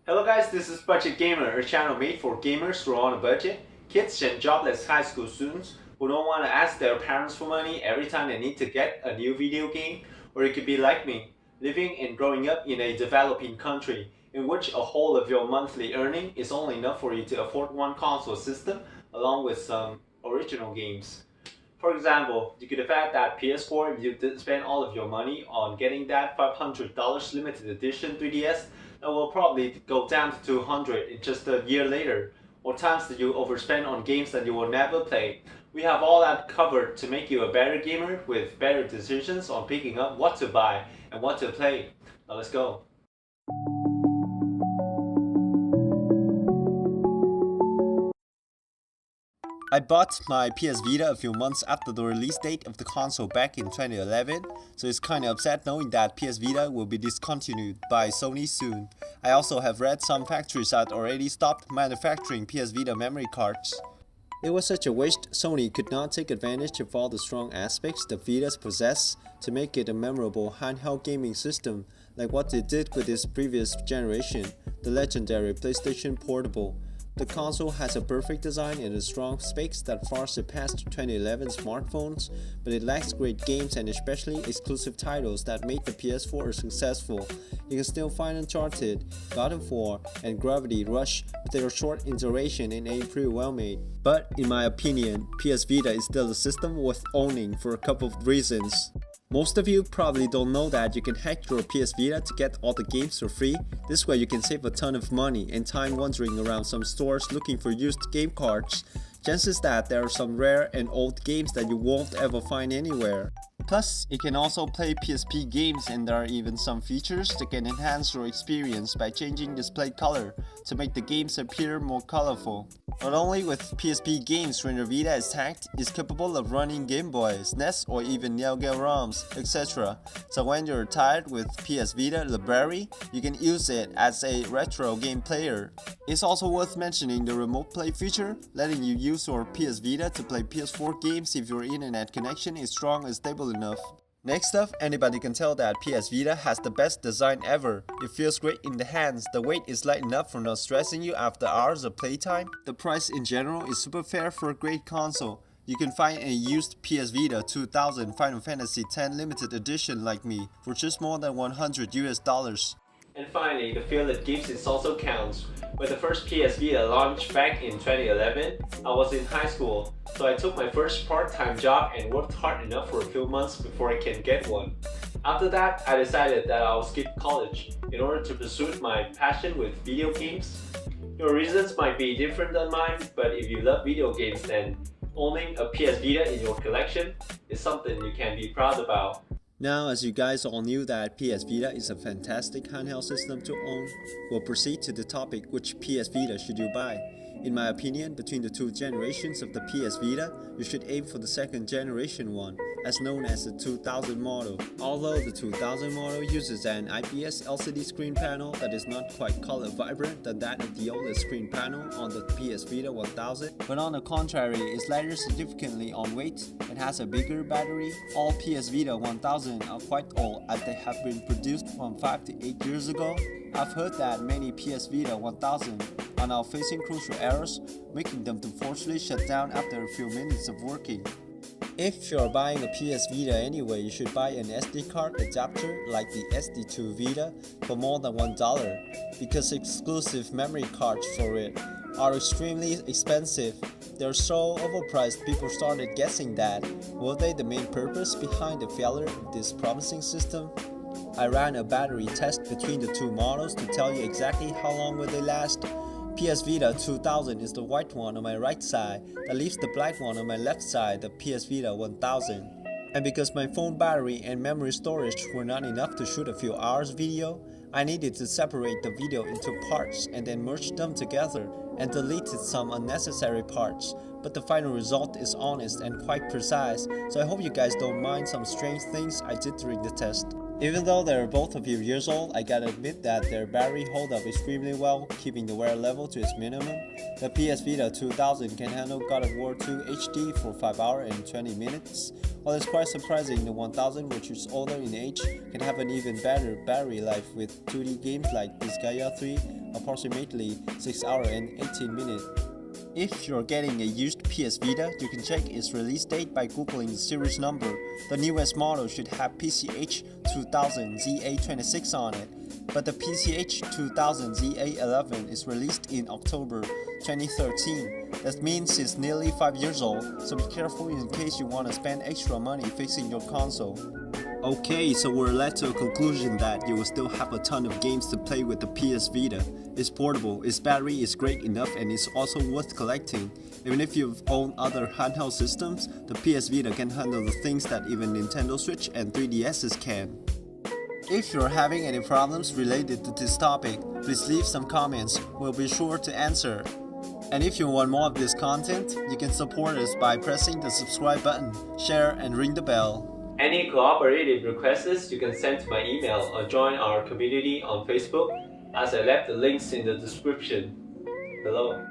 Hello guys, this is Budget Gamer, a channel made for gamers who are on a budget, kids and jobless high school students who don't want to ask their parents for money every time they need to get a new video game, or it could be like me, living and growing up in a developing country in which a whole of your monthly earning is only enough for you to afford one console system along with some original games. For example, you could have had that PS4 if you did spend all of your money on getting that $500 limited edition 3DS that will probably go down to 200 in just a year later, or times that you overspend on games that you will never play. We have all that covered to make you a better gamer with better decisions on picking up what to buy and what to play. Now let's go. I bought my PS Vita a few months after the release date of the console back in 2011, so it's kinda upset knowing that PS Vita will be discontinued by Sony soon. I also have read some factories had already stopped manufacturing PS Vita memory cards. It was such a waste Sony could not take advantage of all the strong aspects that Vitas possess to make it a memorable handheld gaming system, like what they did with its previous generation, the legendary PlayStation Portable. The console has a perfect design and a strong specs that far surpassed 2011 smartphones, but it lacks great games and especially exclusive titles that made the PS4 successful. You can still find Uncharted, God of War, and Gravity Rush, but they are short in duration and ain't pretty well made. But in my opinion, PS Vita is still a system worth owning for a couple of reasons. Most of you probably don't know that you can hack your PS Vita to get all the games for free. This way you can save a ton of money and time wandering around some stores looking for used game cards. Chances that there are some rare and old games that you won't ever find anywhere. Plus, you can also play PSP games, and there are even some features that can enhance your experience by changing display color to make the games appear more colorful. Not only with PSP games, when your Vita is hacked, it's capable of running Game Boy, SNES, or even Neo Geo ROMs, etc. So when you're tired with PS Vita library, you can use it as a retro game player. It's also worth mentioning the remote play feature, letting you use your PS Vita to play PS4 games if your internet connection is strong and stable enough. Next up, anybody can tell that PS Vita has the best design ever. It feels great in the hands, the weight is light enough for not stressing you after hours of playtime. The price in general is super fair for a great console. You can find a used PS Vita 2000 Final Fantasy X limited edition like me for just more than $100. And finally, the feel it gives is also counts. When the first PS Vita launched back in 2011, I was in high school, so I took my first part-time job and worked hard enough for a few months before I can get one. After that, I decided that I'll skip college in order to pursue my passion with video games. Your reasons might be different than mine, but if you love video games, then owning a PS Vita in your collection is something you can be proud about. Now, as you guys all knew that PS Vita is a fantastic handheld system to own, we'll proceed to the topic: which PS Vita should you buy? In my opinion, between the two generations of the PS Vita, you should aim for the second generation one, as known as the 2000 model. Although the 2000 model uses an IPS LCD screen panel that is not quite color vibrant than that of the OLED screen panel on the PS Vita 1000, but on the contrary is lighter significantly on weight and has a bigger battery. All PS Vita 1000 are quite old, as they have been produced from 5 to 8 years ago. I've heard that many PS Vita 1000 are now facing crucial errors, making them to forcefully shut down after a few minutes of working. If you're buying a PS Vita anyway, you should buy an SD card adapter like the SD2 Vita for more than $1, because exclusive memory cards for it are extremely expensive. They're so overpriced, people started guessing that were they the main purpose behind the failure of this promising system? I ran a battery test between the two models to tell you exactly how long will they last. PS Vita 2000 is the white one on my right side, that leaves the black one on my left side, the PS Vita 1000. And because my phone battery and memory storage were not enough to shoot a few hours video, I needed to separate the video into parts and then merge them together and deleted some unnecessary parts. But the final result is honest and quite precise, so I hope you guys don't mind some strange things I did during the test. Even though they're both a few years old, I gotta admit that their battery hold up extremely well, keeping the wear level to its minimum. The PS Vita 2000 can handle God of War 2 HD for 5 hours and 20 minutes, while it's quite surprising the 1000, which is older in age, can have an even better battery life with 2D games like Disgaea 3 approximately 6 hours and 18 minutes. If you're getting a used PS Vita, you can check its release date by googling the series number. The newest model should have PCH 2000 ZA26 on it, but the PCH 2000 ZA11 is released in October 2013. That means it's nearly 5 years old, so be careful in case you want to spend extra money fixing your console. Okay, so we're led to a conclusion that you will still have a ton of games to play with the PS Vita. It's portable, its battery is great enough, and it's also worth collecting. Even if you've owned other handheld systems, the PS Vita can handle the things that even Nintendo Switch and 3DSs can. If you're having any problems related to this topic, please leave some comments, we'll be sure to answer. And if you want more of this content, you can support us by pressing the subscribe button, share, and ring the bell. Any cooperative requests you can send to my email or join our community on Facebook, as I left the links in the description below.